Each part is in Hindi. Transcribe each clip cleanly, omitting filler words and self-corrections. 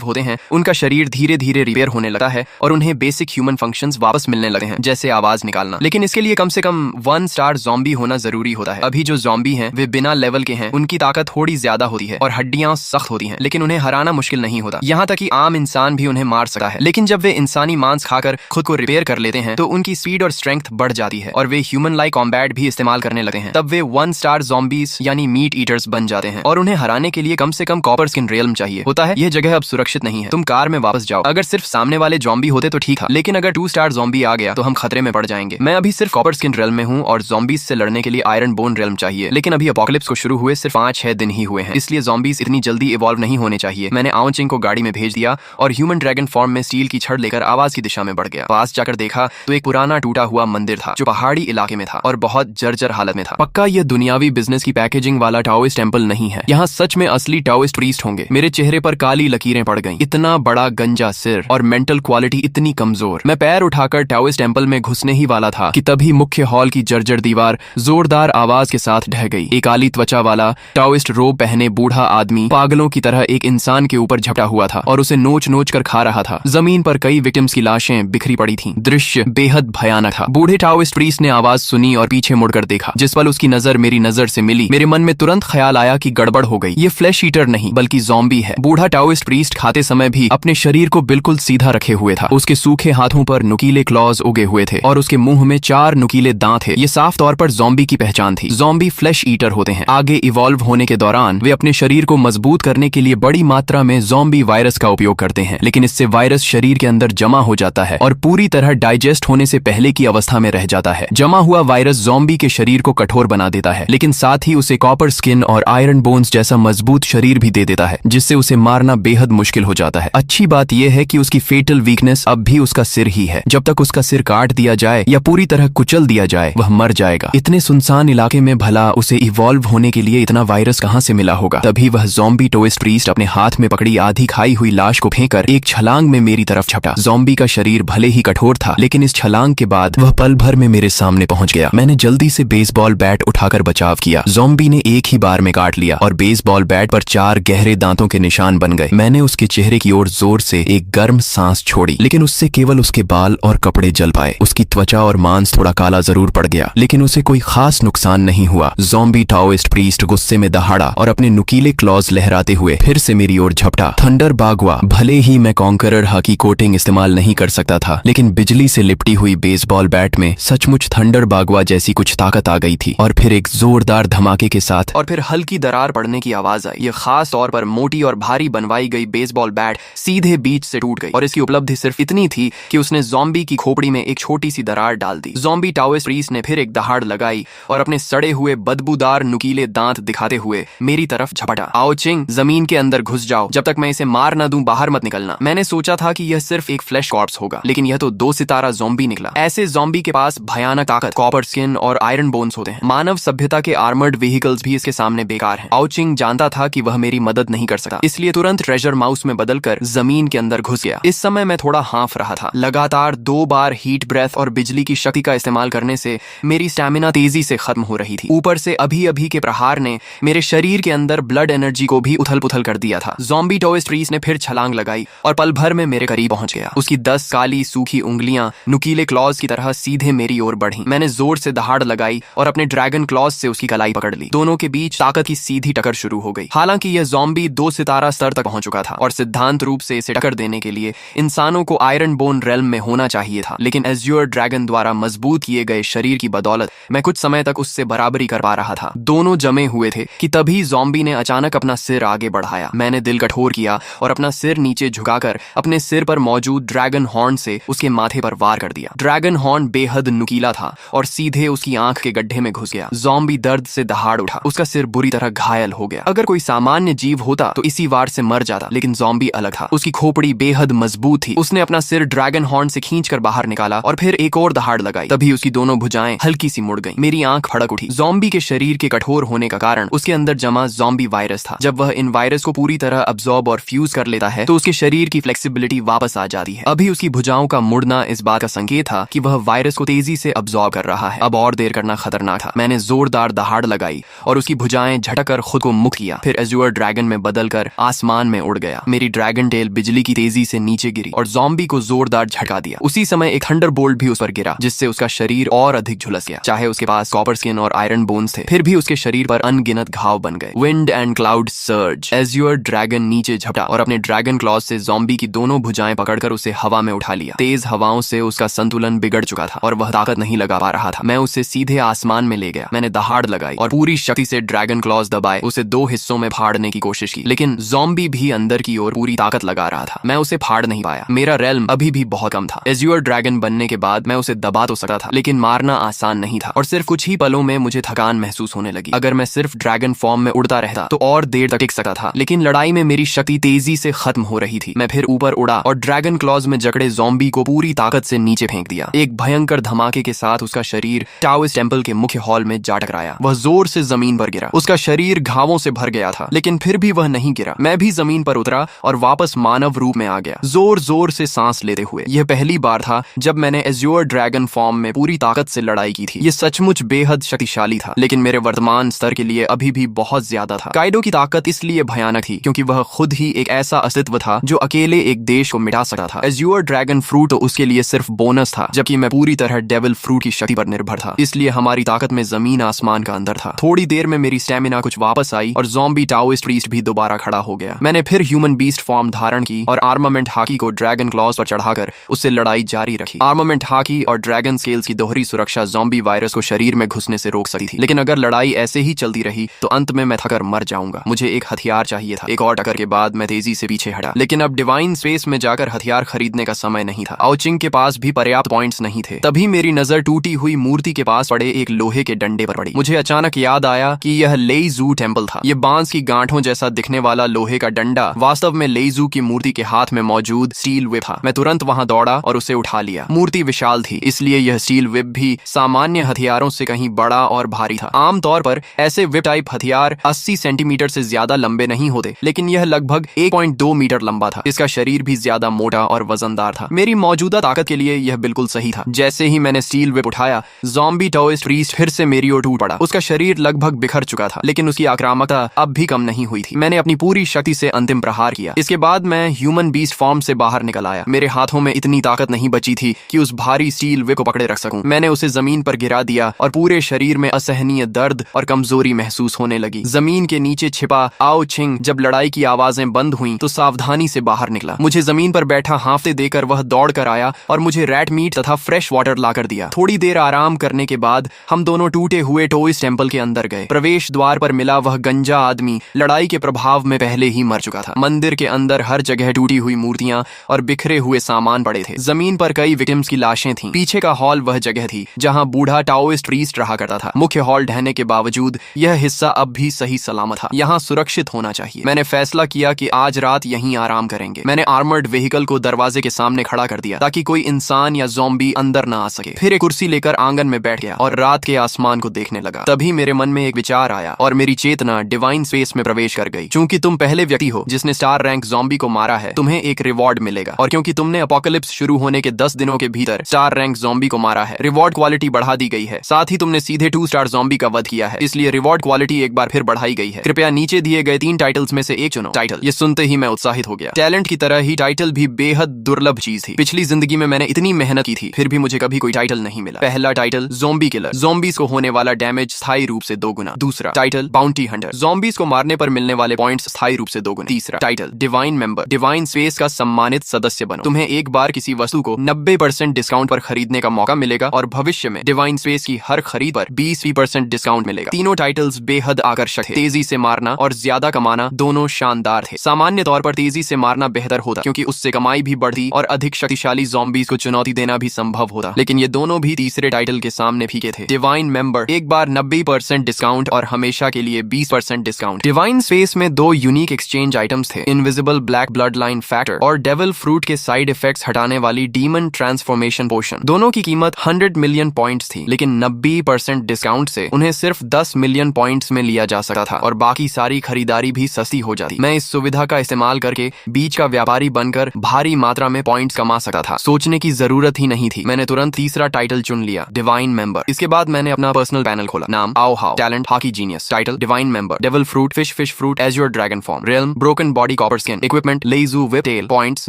होते हैं उनका शरीर धीरे धीरे रिपेयर होने लगता है और उन्हें बेसिक ह्यूमन फंक्शंस वापस मिलने लगते हैं, जैसे आवाज निकालना। लेकिन इसके लिए कम से कम 1 स्टार ज़ॉम्बी होना जरूरी होता है। अभी जो ज़ॉम्बी हैं वे बिना लेवल के हैं, उनकी ताकत थोड़ी ज्यादा होती है और हड्डियां सख्त होती हैं, लेकिन उन्हें हराना मुश्किल नहीं होता। यहाँ तक कि आम इंसान भी उन्हें मार सकता है। लेकिन जब वे इंसानी मांस खाकर खुद को रिपेयर कर लेते हैं तो उनकी स्पीड और स्ट्रेंथ बढ़ जाती है और वे ह्यूमन लाइक कॉम्बैट भी इस्तेमाल करने लगते हैं। तब वे 1 स्टार ज़ॉम्बीज यानी मीट ईटर्स बन जाते हैं और उन्हें हराने के लिए कम से कम कॉपर स्किन रियल्म चाहिए होता है। यह जगह अब सुरक्षित नहीं है, तुम कार में वापस जाओ। अगर सिर्फ सामने वाले ज़ॉम्बी होते तो ठीक है, लेकिन अगर 2 स्टार ज़ॉम्बी आ गया तो हम खतरे में पड़ जाएंगे। मैं अभी सिर्फ कॉपर स्किन रियल्म में हूँ और ज़ॉम्बीज से लड़ने के लिए आयरन बोन रियल्म चाहिए। लेकिन अभी अपोकलिप्स को शुरू हुए सिर्फ 5-6 दिन ही हुए हैं, इसलिए ज़ॉम्बीज इतनी जल्दी इवॉल्व नहीं होने चाहिए। मैंने आओ चिंग को गाड़ी में भेज दिया और ह्यूमन ड्रैगन फॉर्म में स्टील की छड़ लेकर आवाज की दिशा में बढ़ गया। पास जाकर देखा तो एक पुराना टूटा हुआ मंदिर था जो पहाड़ी इलाके में था और बहुत जर्जर हालत में था। पक्का ये दुनियावी बिजनेस की पैकेजिंग वाला टाओइस्ट टेंपल नहीं है। यहाँ सच में असली टाओइस्ट प्रीस्ट होंगे। मेरे चेहरे पर काली लकीरें पड़ गईं। इतना बड़ा गंजा सिर और मेंटल क्वालिटी इतनी कमजोर। मैं पैर उठाकर टाओइस्ट टेंपल में घुसने ही वाला था कि तभी मुख्य हॉल की जर्जर दीवार जोरदार आवाज के साथ ढह गई। एक काली त्वचा वाला टाओइस्ट रोब पहने बूढ़ा आदमी पागलों की तरह एक इंसान के ऊपर झपटा हुआ था और उसे नोच नोच कर खा रहा था। जमीन पर कई विक्टिम्स की लाशें बिखरी पड़ी थीं। दृश्य बेहद भयानक था। बूढ़े टाओइस्ट प्रीस्ट ने आवाज सुनी और पीछे मुड़कर देखा। जिस पल उसकी नजर मेरी नजर से मिली मेरे मन में तुरंत ख्याल आया कि गड़बड़ हो गई। ये फ्लैश ईटर नहीं बल्कि ज़ॉम्बी है। बूढ़ा टाओइस्ट प्रीस्ट खाते समय भी अपने शरीर को बिल्कुल सीधा रखे हुए था। उसके सूखे हाथों पर नुकीले क्लॉज उगे हुए थे और उसके मुंह में 4 नुकीले दांत थे। ये साफ तौर पर ज़ॉम्बी की पहचान थी। ज़ॉम्बी फ्लैश ईटर होते हैं। आगे इवॉल्व होने के दौरान वे अपने शरीर को मजबूत करने के लिए बड़ी मात्रा में ज़ॉम्बी वायरस का उपयोग करते हैं, लेकिन इससे वायरस शरीर के अंदर जमा हो जाता है और पूरी तरह डाइजेस्ट होने से पहले की अवस्था में रह जाता है। जमा हुआ वायरस ज़ॉम्बी के शरीर को कठोर बना देता है, लेकिन साथ ही उसे कॉपर स्किन और आयरन बोन्स जैसा मजबूत शरीर भी दे देता है, जिससे उसे मारना बेहद मुश्किल हो जाता है। अच्छी बात यह है कि उसकी फेटल वीकनेस अब भी उसका सिर ही है। जब तक उसका सिर काट दिया जाए या पूरी तरह कुचल दिया जाए वह मर जाएगा। इतने सुनसान इलाके में भला उसे इवॉल्व होने के लिए इतना वायरस कहां से मिला होगा। तभी वह ज़ॉम्बी टाओइस्ट प्रीस्ट अपने हाथ में पकड़ी आधी खाई हुई लाश को फेंककर एक छलांग में मेरी तरफ झपटा। ज़ॉम्बी का शरीर भले ही कठोर था, लेकिन इस छलांग के बाद वह पल भर में मेरे सामने पहुंच गया। मैंने जल्दी से बेसबॉल बैट उठाकर बचाव किया। ज़ॉम्बी ने एक ही बार में काट लिया और बेसबॉल बैट पर 4 गहरे दांतों के निशान बन गए। मैंने उसके चेहरे की ओर जोर से एक गर्म सांस छोड़ी, लेकिन उससे केवल उसके बाल और कपड़े जल पाए। उसकी त्वचा और मांस थोड़ा काला जरूर पड़ गया, लेकिन उसे कोई खास नुकसान नहीं हुआ। ज़ॉम्बी टाओइस्ट प्रीस्ट गुस्से में दहाड़ा और अपने नुकीले क्लॉज लहराते हुए फिर से मेरी ओर झपटा। थंडर बागवा। भले ही मैं कॉन्करर हकी कोटिंग इस्तेमाल नहीं कर सकता था, लेकिन बिजली से लिपटी हुई बेसबॉल बैट में सचमुच थंडर बागवा जैसी कुछ ताकत आ गई थी और फिर एक जोरदार धमाके के साथ और फिर हल्की दरार पड़ने की आवाज आई। यह खास तौर पर मोटी और भारी बनवाई गई बेसबॉल बैट सीधे बीच से टूट गई और इसकी उपलब्धि सिर्फ इतनी थी कि उसने ज़ॉम्बी की खोपड़ी में एक छोटी सी दरार डाल दी। ज़ॉम्बी टाओइस्ट प्रीस्ट ने फिर एक दहाड़ लगाई और अपने सड़े हुए बदबूदार नुकीले दांत दिखाते हुए मेरी तरफ झपटा। आओ चिंग, जमीन के अंदर घुस जाओ। जब तक मैं इसे मार न दूं बाहर मत निकलना। मैंने सोचा था कि यह सिर्फ एक फ्लैश कॉर्प्स होगा, लेकिन यह तो 2 सितारा ज़ॉम्बी निकला। ऐसे ज़ॉम्बी के पास भयानक ताकत, कॉपर स्किन और आयरन बोन्स होते हैं। मानव सभ्यता के आर्मर्ड व्हीकल्स भी इसके सामने बेकार हैं। आओ चिंग जानता था कि वह मेरी मदद नहीं कर सकता, इसलिए तुरंत ट्रेजर माउस में बदलकर जमीन के अंदर घुस गया। इस समय मैं थोड़ा हाँफ रहा था। लगातार 2 बार हीट ब्रेथ और बिजली की शक्ति का इस्तेमाल करने से मेरी स्टैमिना तेजी से खत्म हो रही थी। ऊपर से अभी अभी के प्रहार ने मेरे शरीर के अंदर ब्लड एनर्जी को भी उथल पुथल कर दिया था। ज़ॉम्बी टाओइस्ट प्रीस्ट ने फिर छलांग लगाई और पल भर में मेरे करीब पहुंच गया। उसकी 10 काली सूखी उंगलियां नुकीले क्लॉज की तरह सीधे मेरी ओर बढ़ी। मैंने जोर से दहाड़ लगाई और अपने ड्रैगन क्लॉज से उसकी कलाई पकड़ ली। दोनों के बीच ताकत की सीधी टक्कर शुरू हो गई। हालांकि यह ज़ॉम्बी 2 सितारा स्तर तक पहुंच चुका था और सिद्धांत रूप से इसे टक्कर देने के लिए इंसानों को आयरन बोन रेल्म में होना चाहिए था, लेकिन एज्योर ड्रैगन द्वारा मजबूत किए गए शरीर की बदौलत मैं कुछ समय तक उससे बराबरी कर पा रहा था। दोनों जमे हुए थे कि तभी ज़ॉम्बी ने अचानक अपना सिर आगे बढ़ाया। मैंने दिल कठोर किया और अपना सिर नीचे झुकाकर अपने सिर पर मौजूद ड्रैगन हॉर्न से उसके माथे पर वार कर दिया। ड्रैगन हॉर्न बेहद नुकीला था और सीधे उसकी आंख के गड्ढे में घुस गया। ज़ॉम्बी दर्द से दहाड़ उठा। उसका सिर बुरी तरह घायल हो गया। अगर कोई सामान्य जीव होता तो इसी वार से मर जाता, लेकिन ज़ॉम्बी अलग था। उसकी खोपड़ी बेहद मजबूत थी। उसने अपना सिर ड्रैगन हॉर्न से खींचकर बाहर निकाला और फिर एक और दहाड़ लगाई। तभी उसकी दोनों भुजाएं हल्की सी मुड़ गईं। मेरी आंख फड़क उठी। ज़ॉम्बी के शरीर के कठोर होने का कारण उसके अंदर जमा ज़ॉम्बी वायरस था। जब वह इन वायरस को पूरी तरह अब्सॉर्ब और फ्यूज कर लेता है तो उसके शरीर की फ्लेक्सिबिलिटी वापस आ जाती है। अभी उसकी भुजाओं का मुड़ना इस बात का संकेत था कि वह वायरस को तेजी से अब्सॉर्ब कर रहा है। अब और देर करना खतरनाक था। मैंने जोरदार दहाड़ लगाई और उसकी भुजाएं झटक कर खुद को मुक्त किया, फिर एज्योर ड्रैगन में बदलकर आसमान में उड़ गया। मेरी ड्रैगन टेल बिजली की तेजी से नीचे गिरी और ज़ॉम्बी को जोरदार झटका दिया। उसी समय एक थंडरबोल्ट भी उस पर गिरा, जिससे उसका शरीर और अधिक झुलस गया। चाहे उसके पास कॉपर स्किन और आयरन बोन्स थे, फिर भी उसके शरीर पर अनगिनत घाव बन गए। Wind and cloud surge. Azure dragon नीचे झपटा और अपने ड्रैगन क्लॉज से ज़ॉम्बी की दोनों भुजाएं पकड़कर उसे हवा में उठा लिया। तेज हवाओं से उसका संतुलन बिगड़ चुका था और वह ताकत नहीं लगा पा रहा था। मैं उसे सीधे आसमान में ले गया। मैंने दहाड़ लगाई और पूरी शक्ति से ड्रैगन क्लॉज दबाए उसे दो हिस्सों में फाड़ने की कोशिश की, लेकिन ज़ॉम्बी भी अंदर की ओर पूरी ताकत लगा रहा था। मैं उसे फाड़ नहीं पाया। मेरा रेल्म अभी भी बहुत कम था। एज़्योर ड्रैगन बनने के बाद मैं उसे दबा तो सकता था, लेकिन मारना आसान नहीं था और सिर्फ कुछ ही पलों में मुझे थकान महसूस होने लगी। अगर मैं सिर्फ ड्रैगन फॉर्म में उड़ता रहता तो और देर तक टिक सकता था, लेकिन लड़ाई में मेरी शक्ति तेजी से खत्म हो रही थी। मैं फिर ऊपर उड़ा और ड्रैगन क्लॉज में जकड़े ज़ॉम्बी को पूरी ताकत से नीचे फेंक दिया। एक भयंकर धमाके के साथ उसका शरीर टाओइस्ट टेम्पल के मुख्य हॉल में जा टकराया। वह जोर से जमीन पर गिरा। उसका शरीर घावों से भर गया था, लेकिन फिर भी वह नहीं गिरा। मैं भी जमीन पर उतरा और वापस मानव रूप में आ गया, जोर जोर से सांस लेते हुए। यह पहली बार था जब मैंने एज़्योर ड्रैगन फॉर्म में पूरी ताकत से लड़ाई की थी। यह सचमुच बेहद शक्तिशाली था, लेकिन मेरे वर्तमान स्तर के लिए अभी भी बहुत ज्यादा था। काइडो की ताकत इसलिए भयानक थी क्योंकि वह खुद ही एक ऐसा अस्तित्व था जो अकेले एक देश को मिटा सकता था। एज़्योर ड्रैगन फ्रूट तो उसके लिए सिर्फ बोनस था, जबकि मैं पूरी तरह डेविल फ्रूट की शक्ति पर निर्भर था। इसलिए हमारी ताकत में जमीन आसमान का अंतर था। थोड़ी देर में मेरी स्टेमिना कुछ वापस आई और ज़ॉम्बी टाओइस्ट प्रीस्ट भी दोबारा खड़ा हो गया। मैंने फिर ह्यूमन बीस्ट फॉर्म धारण की और आर्मामेंट हाकी को ड्रैगन क्लॉज पर चढ़ाकर उससे लड़ाई जारी रखी। आर्मामेंट हाकी और ड्रैगन स्केल्स की दोहरी सुरक्षा ज़ॉम्बी वायरस को शरीर में घुसने से रोक सकती थी, लेकिन अगर लड़ाई ऐसे ही चलती रही तो अंत में मैं थकर मर जाऊंगा। मुझे एक हथियार चाहिए था। एक और टक्कर के बाद मैं तेजी से पीछे हटा, लेकिन अब डिवाइन स्पेस में जाकर हथियार खरीदने का समय नहीं था। आउचिंग के पास भी पर्याप्त पॉइंट्स नहीं थे। तभी मेरी नजर टूटी हुई मूर्ति के पास पड़े एक लोहे के डंडे पर पड़ी। मुझे अचानक याद आया कि यह लेईजू टेम्पल था। यह बांस की गांठों जैसा दिखने वाला लोहे का डंडा वास्तव में लेईजू की मूर्ति के हाथ में मौजूद स्टील व्हिप था। मैं तुरंत वहां दौड़ा और उसे उठा लिया। मूर्ति विशाल थी, इसलिए यह स्टील व्हिप भी सामान्य हथियारों से कहीं बड़ा और भारी था। आमतौर पर ऐसे व्हिप टाइप हथियार 80 सेंटीमीटर से ज्यादा लंबे नहीं होते, लेकिन यह लगभग 1.2 मीटर लंबा था। इसका शरीर भी ज्यादा मोटा और वजनदार था। मेरी मौजूदा ताकत के लिए यह बिल्कुल सही था। जैसे ही मैंने स्टील व्हिप उठाया, ज़ॉम्बी टाओइस्ट प्रीस्ट फिर से मेरी ओर टूट पड़ा। उसका शरीर लगभग बिखर चुका था, लेकिन उसकी आक्रामकता अब भी कम नहीं हुई थी। मैंने अपनी पूरी शक्ति से अंतिम प्रहार किया। इसके बाद मैं ह्यूमन बीस्ट फॉर्म से बाहर निकल आया। मेरे हाथों में इतनी ताकत नहीं बची थी कि उस भारी स्टील व्हिप को पकड़े रख सकूं। मैंने उसे जमीन पर गिरा दिया और पूरे शरीर में असहनीय दर्द और कमजोरी महसूस होने लगी। जमीन के नीचे छिपा आओ छिंग जब लड़ाई की आवाजें बंद हुई तो सावधानी से बाहर निकला। मुझे जमीन पर बैठा हांफते देकर वह दौड़ कर आया और मुझे रैट मीट तथा फ्रेश वाटर लाकर दिया। थोड़ी देर आराम करने के बाद हम दोनों टूटे हुए टोइस टेम्पल के अंदर गए। प्रवेश द्वार पर मिला वह गंजा आदमी लड़ाई के प्रभाव में पहले ही मर चुका था। मंदिर के अंदर हर जगह टूटी हुई मूर्तियां और बिखरे हुए सामान पड़े थे। जमीन पर कई विक्टिम्स की लाशें थीं। पीछे का हॉल वह जगह थी जहां बूढ़ा टाओइस्ट प्रीस्ट रहा करता था। मुख्य हॉल ढहने के बावजूद यह हिस्सा अब भी सही सलामत था। यहाँ सुरक्षित होना चाहिए। मैंने फैसला किया कि आज रात यहीं आराम करेंगे। मैंने आर्मर्ड व्हीकल को दरवाजे के सामने खड़ा कर दिया ताकि कोई इंसान या ज़ॉम्बी अंदर ना आ सके। फिर एक कुर्सी लेकर आंगन में बैठ गया और रात के आसमान को देखने लगा। तभी मेरे मन में एक विचार आया और मेरी चेतना डिवाइन स्पेस में प्रवेश कर गई। चूंकि तुम पहले व्यक्ति हो जिसने स्टार रैंक ज़ॉम्बी को मारा है, तुम्हें एक रिवॉर्ड मिलेगा। और क्योंकि तुमने अपोकलिप्स शुरू होने के 10 दिनों के भीतर स्टार रैंक ज़ॉम्बी को मारा है, रिवॉर्ड क्वालिटी बढ़ा दी गई है। साथ ही तुमने सीधे 2 स्टार ज़ॉम्बी का वध किया है, इसलिए रिवॉर्ड क्वालिटी एक बार फिर बढ़ाई गई है। कृपया नीचे दिए गए 3 टाइटल्स में से एक चुनो। टाइटल। ये सुनते ही मैं उत्साहित हो गया। टैलेंट की तरह ही टाइटल भी बेहद दुर्लभ चीज थी। पिछली जिंदगी में मैंने इतनी मेहनत की थी, फिर भी मुझे कभी कोई टाइटल नहीं मिला। पहला टाइटल ज़ॉम्बी किलर, ज़ॉम्बीज को होने वाला डैमेज स्थायी रूप से 2 गुना। दूसरा टाइटल बाउंटी हंटर, ज़ॉम्बीज को मारने पर मिलने वाले पॉइंट्स स्थायी रूप से 2 गुना। तीसरा title divine member, divine space का सम्मानित सदस्य बनो। तुम्हें एक बार किसी वस्तु को 90% डिस्काउंट पर खरीदने का मौका मिलेगा और भविष्य में डिवाइन स्पेस की हर खरीद पर 20% डिस्काउंट मिलेगा। तीनों टाइटल्स बेहद आकर्षक थे। तेजी से मारना और ज्यादा कमाना दोनों शानदार थे। सामान्य तौर पर तेजी से मारना बेहतर होता क्योंकि उससे कमाई भी बढ़ती और अधिक शक्तिशाली ज़ॉम्बीज को चुनौती देना भी संभव होता, लेकिन ये दोनों भी तीसरे टाइटल के सामने फीके थे। डिवाइन मेंबर, एक बार 90% डिस्काउंट और हमेशा के लिए 20% डिस्काउंट। डिवाइन स्पेस में 2 यूनिक एक्सचेंज आइटम्स थे, invisible black blood line factor और डेविल फ्रूट के साइड इफेक्ट्स हटाने वाली डीमन ट्रांसफॉर्मेशन पोशन। दोनों की कीमत 100 मिलियन पॉइंट्स थी, लेकिन 90% डिस्काउंट से उन्हें सिर्फ 10 मिलियन पॉइंट्स में लिया जा सकता था और बाकी सारी खरीदारी भी सस्ती हो जाती। मैं इस सुविधा का इस्तेमाल करके बीच का व्यापारी बनकर भारी मात्रा में पॉइंट्स कमा सकता था। सोचने की जरूरत ही नहीं थी, मैंने तुरंत तीसरा टाइटल चुन लिया, डिवाइन मेंबर। इसके बाद मैंने अपना पर्सनल पैनल खोला। नाम आओ हाउ, टैलेंट हाकी genius, title divine member, devil fruit fish fruit azure dragon form, realm broken body copper skin, equipment लेजू विप टेल पॉइंट्स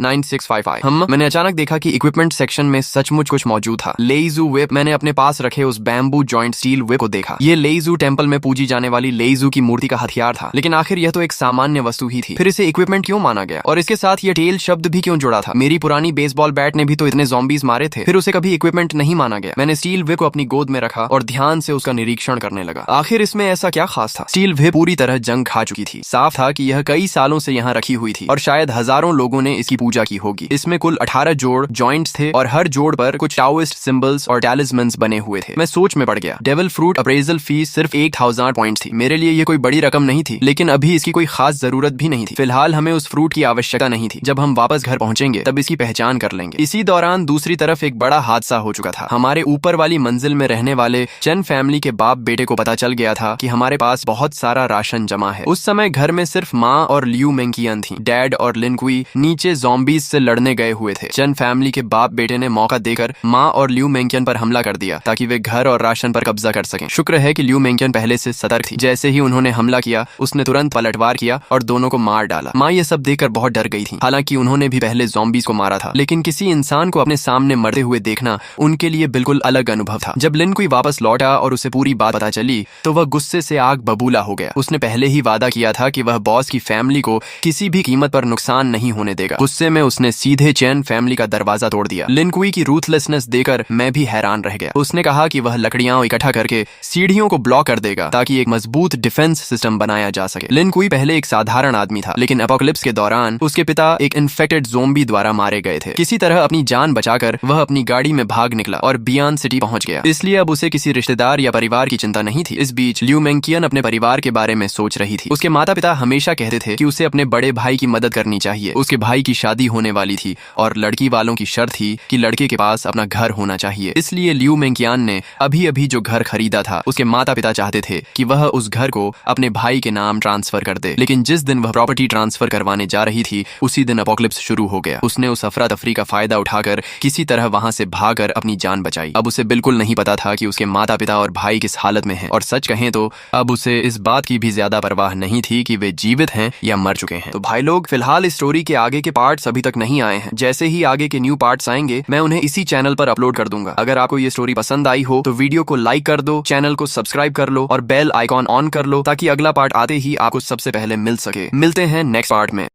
9655। मैंने अचानक देखा कि इक्विपमेंट सेक्शन में सचमुच कुछ मौजूद था। लेजू विप, मैंने अपने पास रखे उस बैम्बू जॉइंट स्टील विप को देखा। ये लेजू टेम्पल में पूजी जाने वाली लेजू की मूर्ति का हथियार था, लेकिन आखिर यह तो एक सामान्य वस्तु ही थी। फिर इसे इक्विपमेंट क्यों माना गया और इसके साथ ये टेल शब्द भी क्यों जुड़ा था? मेरी पुरानी बेसबॉल बैट ने भी तो इतने ज़ॉम्बीज मारे थे, फिर उसे कभी इक्विपमेंट नहीं माना गया। मैंने स्टील विप को अपनी गोद में रखा और ध्यान से उसका निरीक्षण करने लगा। आखिर इसमें ऐसा क्या खास था? स्टील विप पूरी तरह जंग खा चुकी थी। साफ था कि यह कई सालों से यहाँ रखी हुई थी और शायद हजारों लोगों ने इसकी पूजा की होगी। इसमें कुल 18 जोड़ जॉइंट्स थे और हर जोड़ पर कुछ टाओइस्ट सिंबल्स और टैलिस्मन्स बने हुए थे। मैं सोच में पड़ गया। डेविल फ्रूट अप्रेजल फीस सिर्फ 1000 पॉइंट्स थी। मेरे लिए ये कोई बड़ी रकम नहीं थी, लेकिन अभी इसकी कोई खास जरूरत भी नहीं थी। फिलहाल हमें उस फ्रूट की आवश्यकता नहीं थी। जब हम वापस घर पहुंचेंगे तब इसकी पहचान कर लेंगे। इसी दौरान दूसरी तरफ एक बड़ा हादसा हो चुका था। हमारे ऊपर वाली मंजिल में रहने वाले चेन फैमिली के बाप बेटे को पता चल गया था कि हमारे पास बहुत सारा राशन जमा है। उस समय घर में सिर्फ माँ और लियू मेंकियन थी। डैड और लिन कुई नीचे ज़ॉम्बीज से लड़ने गए हुए थे। चेन फैमिली के बाप बेटे ने मौका देकर माँ और लियू मेंकियन पर हमला कर दिया ताकि वे घर और राशन पर कब्जा कर सकें। शुक्र है कि लियू मेंकियन पहले से सतर्क थी। जैसे ही उन्होंने हमला किया, उसने तुरंत पलटवार किया और दोनों को मार डाला। माँ ये सब देखकर बहुत डर गई थी। हालांकि उन्होंने भी पहले ज़ॉम्बीज को मारा था, लेकिन किसी इंसान को अपने सामने मरते हुए देखना उनके लिए बिल्कुल अलग अनुभव था। जब लिन कुई वापस लौटा और उसे पूरी बात पता चली तो वह गुस्से से आग बबूला हो गया। उसने पहले ही वादा किया था कि वह बॉस की फैमिली को किसी भी कीमत पर नुकसान नहीं होने देगा। गुस्से में उसने सीधे चैन फैमिली का दरवाजा तोड़ दिया। लिन कुई की रूथलेसनेस देकर मैं भी हैरान रह गया। उसने कहा कि वह लकड़ियां इकट्ठा करके सीढ़ियों को ब्लॉक कर देगा ताकि एक मजबूत डिफेंस सिस्टम बनाया जा सके। लिन कुई पहले एक साधारण आदमी था, लेकिन एपोकलिप्स के दौरान उसके पिता एक इन्फेक्टेड ज़ोंबी द्वारा मारे गए थे। किसी तरह अपनी जान बचाकर वह अपनी गाड़ी में भाग निकला और बियॉन्ड सिटी पहुंच गया। इसलिए अब उसे किसी रिश्तेदार या परिवार की चिंता नहीं थी। इस बीच लियू मेंकियन अपने परिवार के बारे में सोच रही थी। उसके माता पिता हमेशा कहते थे कि उसे अपने बड़े भाई की मदद करनी चाहिए। उसके भाई की शादी होने वाली थी और लड़की वालों की शर्त थी कि लड़के के पास अपना घर होना चाहिए। इसलिए लियू मेंकियन ने अभी अभी जो घर खरीदा था, उसके माता पिता चाहते थे कि वह उस घर को अपने भाई के नाम ट्रांसफर कर दे। लेकिन जिस दिन वह प्रॉपर्टी ट्रांसफर करवाने जा रही थी, उसी दिन एपोकलिप्स शुरू हो गया। उसने उस अफरा तफरी का फायदा उठाकर किसी तरह वहां से भागकर अपनी जान बचाई। अब उसे बिल्कुल नहीं पता था कि उसके माता पिता और भाई किस हालत में हैं, और सच कहें तो अब उसे इस बात की भी ज्यादा परवाह नहीं थी कि वे जीवित हैं या मर चुके हैं। तो भाई लोग, फिलहाल इस स्टोरी के आगे के पार्ट्स अभी तक नहीं आए हैं। जैसे ही आगे के न्यू पार्ट्स आएंगे, मैं उन्हें इसी चैनल पर अपलोड कर दूंगा। अगर आपको ये स्टोरी पसंद आई हो तो वीडियो को लाइक कर दो, चैनल को सब्सक्राइब कर लो और बेल आइकॉन ऑन कर लो ताकि अगला पार्ट आते ही आपको सबसे पहले मिल सके। मिलते हैं नेक्स्ट पार्ट में।